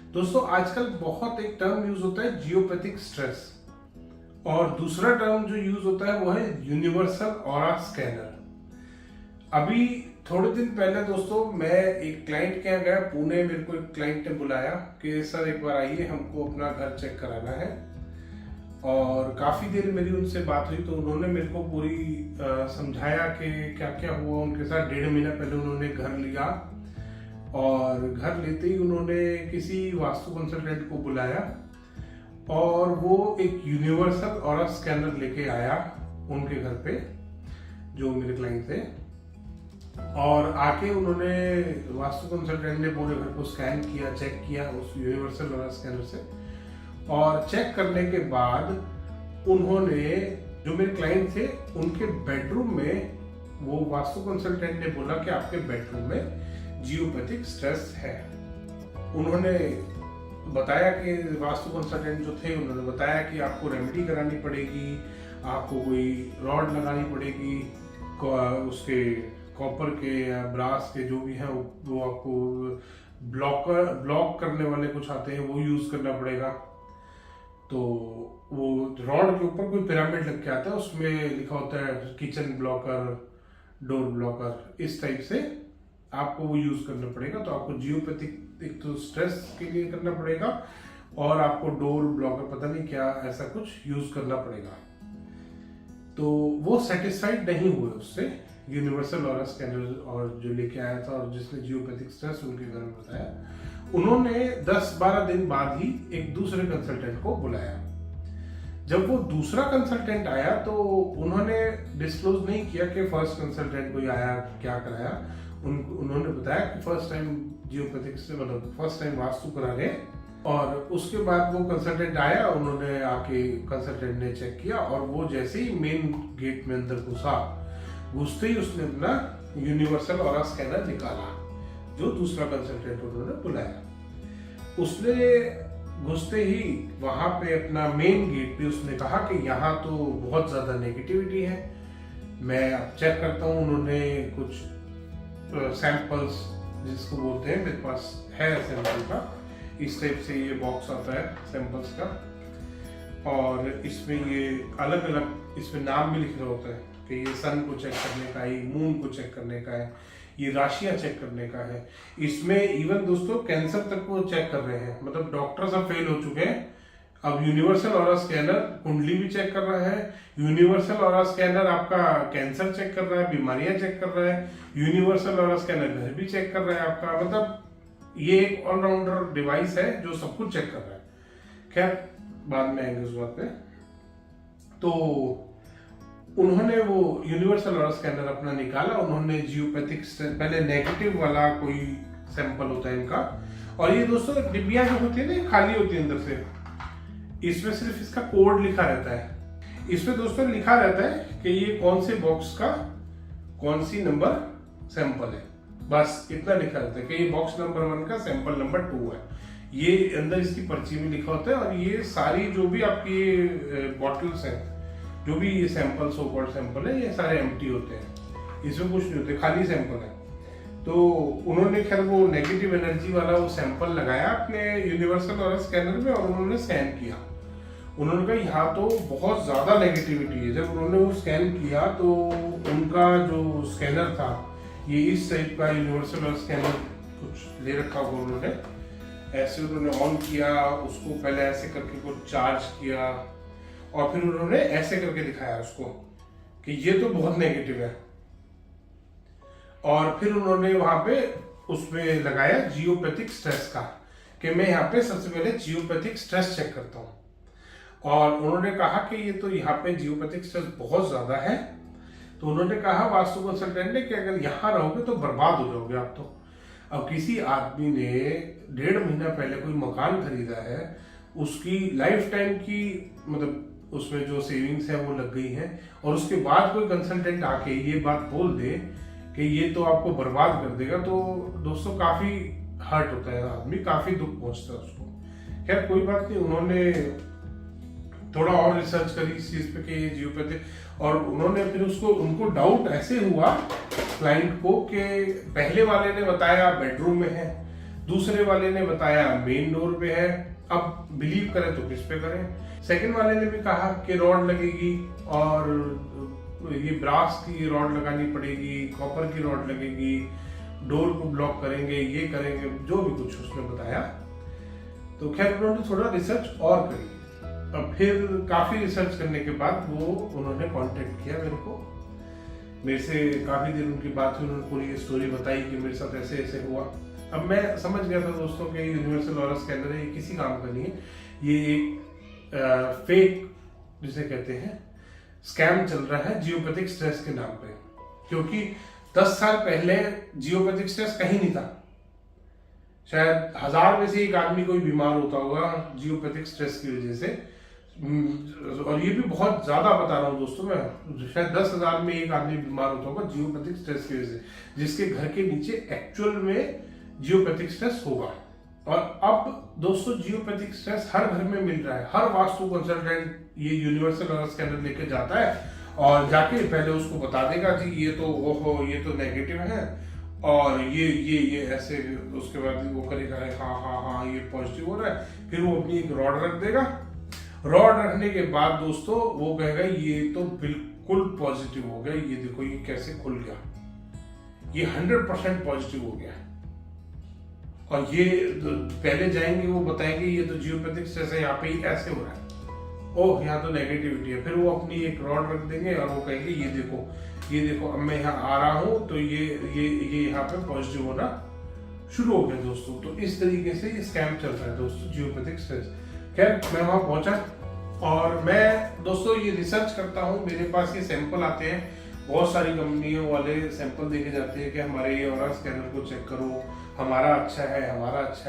दोस्तों आजकल बहुत एक टर्म यूज होता है जियोपैथिक स्ट्रेस, और दूसरा टर्म जो यूज होता है वो है यूनिवर्सल ऑरा स्कैनर। अभी थोड़े दिन पहले दोस्तों मैं एक क्लाइंट के यहाँ गया पुणे। मेरे को एक क्लाइंट ने बुलाया कि सर एक बार आइए, हमको अपना घर चेक कराना है। और काफी देर मेरी उनसे बात हुई तो उन्होंने मेरे को पूरी समझाया कि क्या क्या हुआ उनके साथ। 1.5 महीना पहले उन्होंने घर लिया और घर लेते ही उन्होंने किसी वास्तु कंसल्टेंट को बुलाया और वो एक यूनिवर्सल ऑरा स्कैनर लेके आया उनके घर पे, जो मेरे क्लाइंट थे। और आके उन्होंने वास्तु कंसल्टेंट ने पूरे घर को स्कैन किया, चेक किया उस यूनिवर्सल ऑरा स्कैनर से। और चेक करने के बाद उन्होंने, जो मेरे क्लाइंट थे, उनके बेडरूम में, वो वास्तु कंसल्टेंट ने बोला कि आपके बेडरूम में जियोपैथिक स्ट्रेस है। उन्होंने बताया कि वास्तु कंसल्टेंट जो थे उन्होंने बताया कि आपको रेमेडी करानी पड़ेगी, आपको कोई रॉड लगानी पड़ेगी, उसके कॉपर के या ब्रास के जो भी हैं वो आपको ब्लॉक करने वाले कुछ आते हैं वो यूज करना पड़ेगा। तो वो रॉड के ऊपर कोई पिरामिड लग के आता है, उसमें लिखा होता है किचन ब्लॉकर, डोर ब्लॉकर, इस टाइप से आपको वो यूज करना पड़ेगा। तो आपको जियोपैथिक एक तो स्ट्रेस के लिए करना पड़ेगा और आपको डोर ब्लॉकर पता नहीं क्या ऐसा कुछ यूज करना पड़ेगा। तो वो सेटिस्फाइड नहीं हुए उससे, यूनिवर्सल ऑरा स्कैनर और जो लेके आया था और जिसने जियोपैथिक स्ट्रेस उनके घर में बताया। उन्होंने 10-12 दिन बाद ही एक दूसरे कंसल्टेंट को बुलाया। जब वो दूसरा कंसल्टेंट आया तो उन्होंने डिस्क्लोज नहीं किया कि फर्स्ट कंसल्टेंट कोई आया क्या कराया। उन्होंने बताया कि फर्स्ट टाइम जियोपैथिक से, मतलब फर्स्ट टाइम वास्तु करा रहे। और उसके बाद वो कंसल्टेंट आया, उन्होंने आके कंसल्टेंट ने चेक किया और वो जैसे ही मेन गेट में अंदर घुसते ही उसने अपना यूनिवर्सल ऑरा स्कैनर निकाला, जो दूसरा कंसल्टेंट उन्होंने बुलाया। उसने घुसते ही वहां पे अपना मेन गेट पे उसने कहा कि यहाँ तो बहुत ज्यादा नेगेटिविटी है, मैं अब चेक करता हूँ। उन्होंने कुछ सैंपल्स जिसको बोलते हैं, मेरे पास है सैंपल का, इस टाइप से ये बॉक्स आता है सैंपल्स का। और इसमें ये अलग अलग इसमें नाम भी लिख रहा होता है कि ये सन को चेक करने का है, ये मून को चेक करने का है, ये राशियां चेक करने का है। इसमें इवन दोस्तों कैंसर तक को चेक कर रहे हैं, मतलब डॉक्टर्स अब फेल हो चुके हैं। अब यूनिवर्सल ऑरा स्कैनर कुंडली भी चेक कर रहा है, यूनिवर्सल ऑरा स्कैनर आपका कैंसर चेक कर रहा है, बीमारियां चेक कर रहा है, यूनिवर्सल ऑरा स्कैनर घर भी चेक कर रहा है आपका। मतलब ये एक ऑलराउंडर डिवाइस है जो सब कुछ चेक कर रहा है। खैर बाद में आएंगे उस बात पे। तो उन्होंने वो यूनिवर्सल ऑरा स्कैनर अपना निकाला। उन्होंने जियोपैथिक, पहले नेगेटिव वाला कोई सैंपल होता है इनका, और ये दोस्तों डिब्बियां जो होती है ना खाली होती है अंदर से, इसमें सिर्फ इसका कोड लिखा रहता है। इसमें दोस्तों लिखा रहता है कि ये कौन से बॉक्स का कौन सी नंबर सैंपल है, बस इतना लिखा रहता है कि ये बॉक्स नंबर 1 का सैंपल नंबर 2 है। ये अंदर इसकी पर्ची में लिखा होता है। और ये सारी जो भी आपकी बॉटल्स हैं, जो भी ये सैंपल, सो कॉल्ड सैंपल है, ये सारे एम्प्टी होते हैं, इसमें कुछ नहीं होते, खाली सैंपल है। तो उन्होंने खैर वो नेगेटिव एनर्जी वाला वो सैंपल लगाया अपने यूनिवर्सल ऑरा स्कैनर में और उन्होंने स्कैन किया। उन्होंने कहा यहाँ तो बहुत ज्यादा नेगेटिविटी है। जब उन्होंने वो स्कैन किया तो उनका जो स्कैनर था, ये इस टाइप का यूनिवर्सल ऑरा स्कैनर कुछ ले रखा हुआ उन्होंने, ऐसे उन्होंने ऑन किया, उसको पहले ऐसे करके कुछ चार्ज किया और फिर उन्होंने ऐसे करके दिखाया उसको कि ये तो बहुत नेगेटिव है। और फिर उन्होंने वहां पे उसमें लगाया जियोपैथिक स्ट्रेस का, कि मैं यहाँ पे सबसे पहले जियोपैथिक स्ट्रेस चेक करता हूँ। और उन्होंने कहा कि ये तो यहाँ पे जियोपैथिक स्ट्रेस बहुत ज्यादा है। तो उन्होंने कहा वास्तु कंसल्टेंट ने कि अगर यहाँ रहोगे तो बर्बाद हो जाओगे आप तो। अब किसी आदमी ने 1.5 महीना पहले कोई मकान खरीदा है, उसकी लाइफ टाइम की, मतलब उसमें जो सेविंग्स है वो लग गई है, और उसके बाद कोई कंसल्टेंट आके ये बात बोल दे कि ये तो आपको बर्बाद कर देगा, तो दोस्तों काफी हर्ट होता है आदमी, काफी दुख पहुंचता है उसको। खैर कोई बात नहीं, उन्होंने थोड़ा और रिसर्च करी इस चीज पे कि ये जियोपैथिक, और उन्होंने फिर उनको डाउट ऐसे हुआ क्लाइंट को कि पहले वाले ने बताया बेडरूम में है, दूसरे वाले ने बताया मेन डोर पे है। अब बिलीव करें तो किस पे करें। सेकंड वाले ने भी कहा कि रॉड लगेगी और ये ब्रास की रॉड लगानी पड़ेगी, कॉपर की रॉड लगेगी, डोर को ब्लॉक करेंगे, ये करेंगे, जो भी कुछ उसने बताया। तो खैर उन्होंने थोड़ा रिसर्च और करी। अब फिर काफी रिसर्च करने के बाद वो उन्होंने कांटेक्ट किया मेरे को। मेरे से काफी देर उनकी बात हुई, उन्होंने पूरी स्टोरी बताई कि मेरे साथ ऐसे ऐसे हुआ। अब मैं समझ गया था दोस्तों कि यूनिवर्सल ऑरा स्कैनर है, ये किसी काम का नहीं है, ये एक फेक जिसे कहते हैं स्कैम चल रहा है जियोपैथिक स्ट्रेस के नाम पे। क्योंकि 10 साल पहले जियोपैथिक स्ट्रेस कहीं नहीं था। शायद 1000 में से एक आदमी कोई बीमार होता होगा जियोपैथिक स्ट्रेस की वजह से। और ये भी बहुत ज्यादा बता रहा हूँ दोस्तों, मैं शायद 10,000 में एक आदमी बीमार होता होगा जियोपैथिक स्ट्रेस की वजह से, जिसके घर के नीचे एक्चुअल में जियोपैथिक स्ट्रेस होगा। और अब दोस्तों जियोपैथिक स्ट्रेस हर घर में मिल रहा है। हर वास्तु कंसल्टेंट ये यूनिवर्सल ऑरा स्कैनर लेके जाता है और जाके पहले उसको बता देगा जी ये तो ओहो ये तो नेगेटिव है और ये ऐसे, उसके बाद वो करेगा हाँ ये पॉजिटिव हो रहा है। फिर वो अपनी एक रॉड रख देगा। रॉड रखने के बाद दोस्तों वो कहेगा ये तो बिल्कुल पॉजिटिव हो गया, ये देखो ये कैसे खुल गया, ये 100% पॉजिटिव हो गया। और ये पहले जाएंगे वो बताएंगे ये तो जियोपैथिक स्ट्रेस है, यहाँ पे ही ऐसे हो रहा है, ओह यहाँ तो नेगेटिविटी है। फिर वो अपनी एक रॉड रख देंगे और वो कहेंगे ये देखो अब मैं यहाँ आ रहा हूँ तो ये यहाँ पे पॉजिटिव होना शुरू हो गया दोस्तों। तो इस तरीके से ये स्कैम चल रहा है दोस्तों जियोपैथिक स्ट्रेस। खैर मैं वहां पहुंचा और मैं दोस्तों ये रिसर्च करता हूँ। मेरे पास ये सैंपल आते हैं, बहुत सारी कंपनियों वाले सैंपल देके जाते हैं कि हमारे ये ऑरा स्कैनर को चेक करो, हमारा अच्छा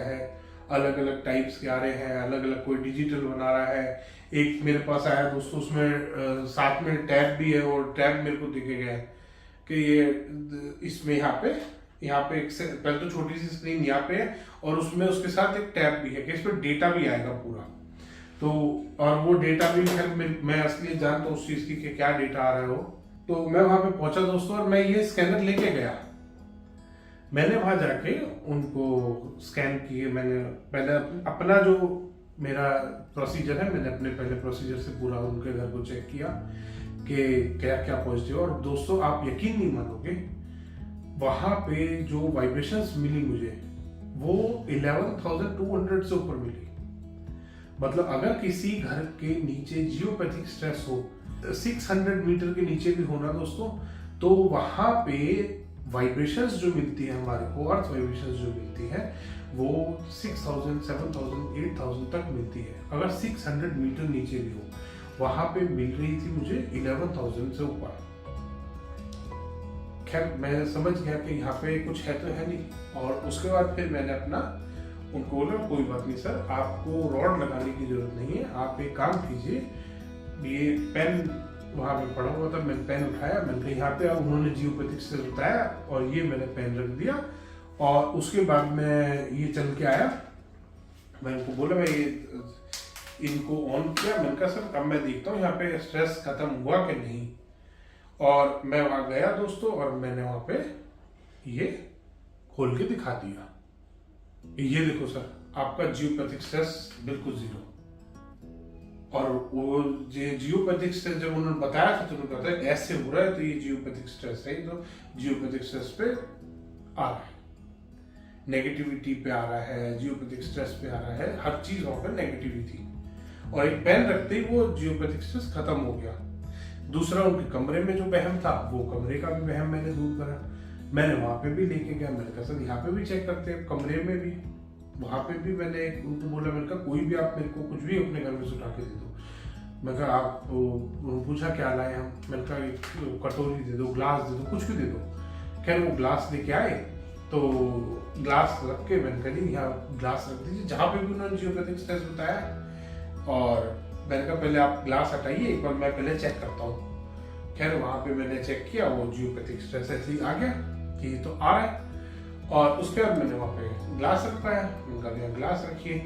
है। अलग अलग टाइप्स के आ रहे हैं, अलग अलग कोई डिजिटल बना रहा है। एक मेरे पास आया दोस्तों, उसमें साथ में टैब भी है और टैब मेरे को दिखे गया कि ये इसमें यहाँ पे एक पहले तो छोटी सी स्क्रीन यहाँ पे है और उसमें उसके साथ एक टैब भी है कि इस पर डेटा भी आएगा पूरा। तो और वो डेटा भी मैं असली जानता हूँ उस चीज की कि क्या डेटा आ रहा है वो। तो मैं वहां पे पहुंचा दोस्तों और मैं ये स्कैनर लेके गया। मैंने वहां जाके उनको स्कैन किए। मैंने पहले अपना जो मेरा प्रोसीजर है, मैंने अपने पहले प्रोसीजर से पूरा उनके घर को चेक किया कि क्या क्या पॉजिटिव। और दोस्तों आप यकीन नहीं मानोगे, वहां पे जो वाइब्रेशंस मिली मुझे वो 11,200 से ऊपर मिली। मतलब अगर किसी घर के नीचे जियोपैथिक स्ट्रेस हो, 600 मीटर के नीचे भी होना दोस्तों, तो वहां पे वाइब्रेशंस जो मिलती है हमारे को, अर्थ वाइब्रेशंस जो मिलती है वो 6,000, 7,000, 8,000 तक मिलती है। अगर 600 मीटर नीचे भी हो, वहां पे मिल रही थी मुझे 11,000 से ऊपर। खैर मैं समझ गया कि यहाँ पे कुछ है तो है नहीं। और उसके बाद फिर मैंने अपना उनको बोला कोई बात नहीं सर, आपको रॉड लगाने की जरूरत नहीं है, आप एक काम कीजिए, ये पेन वहां पे पड़ा हुआ था, मैंने पेन उठाया, मैंने कहा यहाँ पे, उन्होंने जियोपैथिक से बताया और ये मैंने पेन रख दिया। और उसके बाद मैं ये चल के आया, मैं उनको बोला, मैं ये इनको ऑन किया, मैंने कहा सर अब मैं देखता हूँ यहाँ पे स्ट्रेस खत्म हुआ कि नहीं। और मैं वहां गया दोस्तों और मैंने वहां पे ये खोल के दिखा दिया, ये देखो सर आपका जियोपैथिक स्ट्रेस बिल्कुल 0। और वो जियोपैथिक स्ट्रेस जब उन्होंने बताया था तो उन्होंने बताया ऐसे हो रहा है तो ये जियोपैथिक स्ट्रेस है, तो जियोपैथिक स्ट्रेस पे आ रहा है, नेगेटिविटी पे आ रहा है, जियोपैथिक स्ट्रेस पे आ रहा है, हर चीज वहां पर नेगेटिविटी। और एक पेन रखते ही वो जियोपैथिक स्ट्रेस खत्म हो गया। दूसरा उनके कमरे में जो वहम था, वो कमरे का भी वहम मैंने दूर करा। मैंने वहां पे भी लेके गया, मैंने कहा सर यहाँ पे भी चेक करते हैं, कमरे में भी, वहां पे भी मैंने उनको बोला, मैंने कहा कोई भी आप मेरे को कुछ भी अपने घर में से उठा के दे दो। मैं कहा आप, पूछा क्या लाए हम, मैंने कहा कटोरी दे दो, ग्लास दे दो, कुछ भी दे दो। खैर वो ग्लास लेके आए, तो ग्लास रख के मैंने कहा यहाँ ग्लास रख दीजिए जहाँ पे भी उन्होंने जियोपैथिक स्ट्रेस बताया। और मैंने कहा पहले आप ग्लास हटाइए, एक बार मैं पहले चेक करता हूँ। खैर वहां पे मैंने चेक किया, वो जियोपैथिक स्ट्रेस ऐसे ही आ गया कि ये तो आ रहा है। और उसके बाद मैंने वहां पे ग्लास रखवाया, मैंने ग्लास रखिए।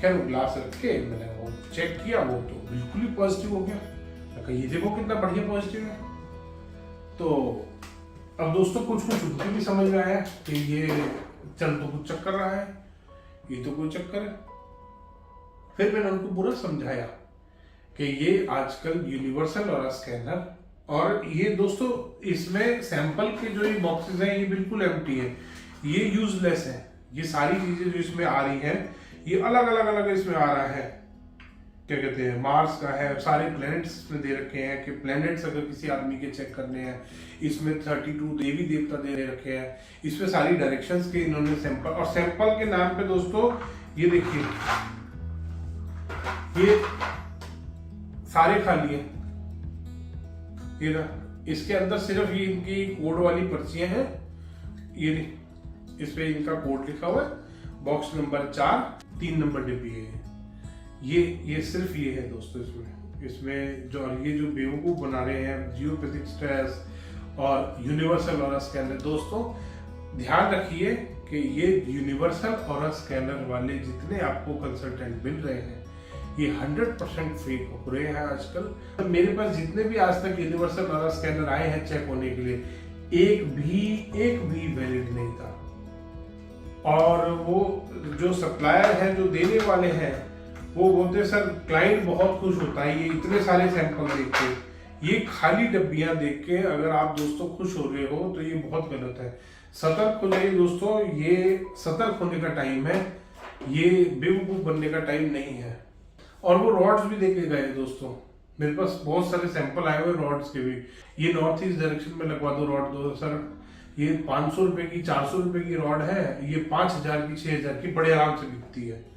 खैर वो ग्लास रख के मैंने वो चेक किया, वो तो बिल्कुल ही पॉजिटिव हो गया। मैं कहा ये देखो कितना बढ़िया पॉजिटिव है। तो अब दोस्तों कुछ उनको भी समझ में आया कि ये चल तो कुछ चक्कर रहा है। ये तो कोई चक्कर है। फिर मैंने उनको पूरा समझाया कि ये आजकल यूनिवर्सल ऑरा स्कैनर, और ये दोस्तों इसमें सैंपल के जो ये बॉक्सेस हैं ये बिल्कुल एम्प्टी है, ये यूजलेस है। ये सारी चीजें जो इसमें आ रही हैं ये अलग अलग अलग इसमें आ रहा है, क्या कहते हैं, मार्स का है, सारे प्लैनेट्स इसमें दे रखे हैं कि प्लैनेट्स अगर किसी आदमी के चेक करने हैं, इसमें 32 देवी देवता दे रखे हैं, इसमें सारी डायरेक्शंस के इन्होंने सैंपल, और सैंपल के नाम पे दोस्तों ये देखिए ये सारे खाली है, ये ना, इसके अंदर सिर्फ ये इनकी कोड वाली पर्चियां हैं, ये इस पे इनका कोड लिखा हुआ है, बॉक्स नंबर 4 3 नंबर डिब्बी है। ये सिर्फ ये है दोस्तों इसमें जो, और ये जो बेवकूफ बना रहे हैं जियोपैथिक स्ट्रेस और यूनिवर्सल ऑरा स्कैनर, दोस्तों ध्यान रखिए कि ये यूनिवर्सल ऑरा स्कैनर वाले जितने आपको कंसल्टेंट मिल रहे हैं ये 100% फेक हो रहे हैं आजकल। तो मेरे पास जितने भी आज तक यूनिवर्सल ऑरा स्कैनर आए हैं चेक होने के लिए, एक भी वैलिड नहीं था। और वो जो सप्लायर है, जो देने वाले हैं, वो बोलते सर क्लाइंट बहुत खुश होता है ये इतने सारे सैंपल देख के, ये खाली डब्बियां देख के अगर आप दोस्तों खुश हो रहे हो तो ये बहुत गलत है। सतर्क हो जाइए दोस्तों, ये सतर्क होने का टाइम है, ये बेवकूफ बनने का टाइम नहीं है। और वो रॉड्स भी देके गए दोस्तों, मेरे पास बहुत सारे सैंपल आए हुए रॉड्स के भी, ये नॉर्थ ईस्ट डायरेक्शन में लगवा दो रॉड, दो सर ये 500 रुपए की 400 रुपए की रॉड है, ये 5000 की 6000 की बड़े आराम से बिकती है।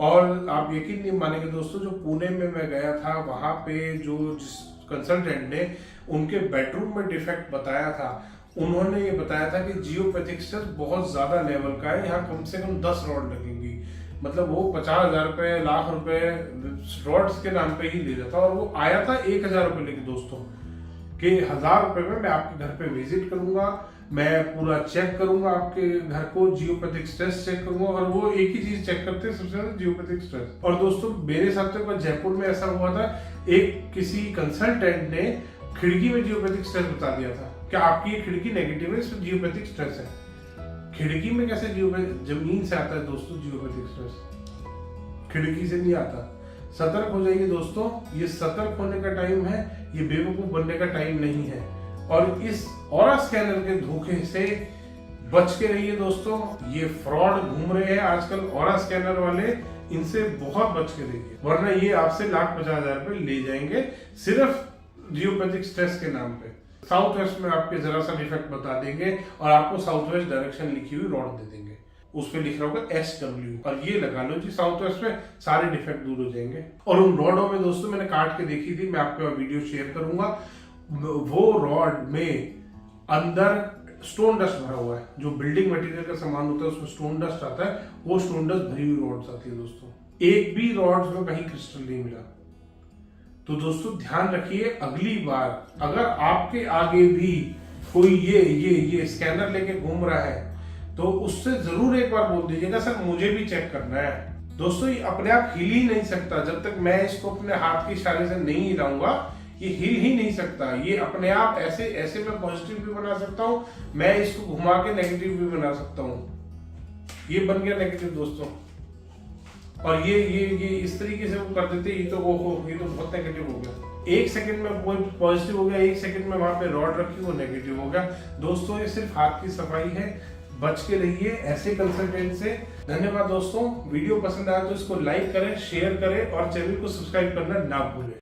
और आप यकीन नहीं मानेंगे दोस्तों, जो पुणे में मैं गया था वहां पे जो कंसल्टेंट ने उनके बेडरूम में डिफेक्ट बताया था, उन्होंने ये बताया था कि जियोपैथिक स्ट्रेस बहुत ज्यादा लेवल का है, यहाँ कम से कम 10 रॉड लगेंगी। मतलब वो 50,000 रुपए, लाख रुपए रॉड्स के नाम पे ही ले रहा था, और वो आया था 1000 रुपए लेके दोस्तों, कि 1000 रुपए में मैं आपके घर पे विजिट करूंगा, मैं पूरा चेक करूंगा आपके घर को, जियोपैथिक स्ट्रेस चेक करूंगा, और वो एक ही चीज चेक करते हैं सबसे ज्यादा, जियोपैथिक स्ट्रेस। और दोस्तों मेरे साथ तो जयपुर में ऐसा हुआ था, एक किसी कंसल्टेंट ने खिड़की में जियोपैथिक स्ट्रेस बता दिया था कि आपकी ये खिड़की नेगेटिव है, इसमें जियोपैथिक स्ट्रेस है। खिड़की में कैसे जियोपैथिक, जमीन से आता है दोस्तों जियोपैथिक स्ट्रेस, खिड़की से नहीं आता। सतर्क हो जाइए दोस्तों, ये सतर्क होने का टाइम है, ये बेवकूफ बनने का टाइम नहीं है। और इस ऑरा स्कैनर के धोखे से बच के रहिए दोस्तों, ये फ्रॉड घूम रहे हैं आजकल ऑरा स्कैनर वाले, इनसे बहुत बच के रहिए, वरना ये आपसे 1,50,000 रुपए ले जाएंगे सिर्फ जियोपैथिक स्ट्रेस के नाम पे। साउथ वेस्ट में आपके जरा सा डिफेक्ट बता देंगे और आपको साउथ वेस्ट डायरेक्शन लिखी हुई रॉड दे देंगे, उस पे लिख रहा होगा SW, और ये लगा लो जी, साउथ वेस्ट में सारे डिफेक्ट दूर हो जाएंगे। और उन रॉडों में दोस्तों मैंने काट के देखी थी, मैं आपको वीडियो शेयर करूंगा, वो रॉड में अंदर स्टोन डस्ट भरा हुआ है, जो बिल्डिंग मटेरियल का सामान होता है उसमें स्टोन डस्ट आता है, वो स्टोन डस्ट भरी हुई रॉड्स आती है दोस्तों। एक भी रॉड्स में कहीं क्रिस्टल नहीं मिला। तो दोस्तों ध्यान रखिए, अगली बार अगर आपके आगे भी कोई ये स्कैनर लेके घूम रहा है तो उससे जरूर एक बार बोल दीजिएगा सर मुझे भी चेक करना है। दोस्तों ये अपने आप हिल ही नहीं सकता, जब तक मैं इसको अपने हाथ के इशारे से नहीं हिलाऊंगा ये हिल ही नहीं सकता। ये अपने आप ऐसे मैं पॉजिटिव भी बना सकता हूँ, मैं इसको घुमा के नेगेटिव भी बना सकता हूँ। ये बन गया नेगेटिव दोस्तों, और ये इस तरीके से वो कर देते, ये तो ये तो बहुत नेगेटिव हो गया। 1 सेकंड में वो पॉजिटिव हो गया, 1 सेकंड में वहां पे रॉड रखी वो नेगेटिव हो गया। दोस्तों ये सिर्फ हाथ की सफाई है, बच के रहिए ऐसे कंसल्टेंट से। धन्यवाद दोस्तों, वीडियो पसंद आया तो इसको लाइक करें, शेयर करें और चैनल को सब्सक्राइब करना ना भूलें।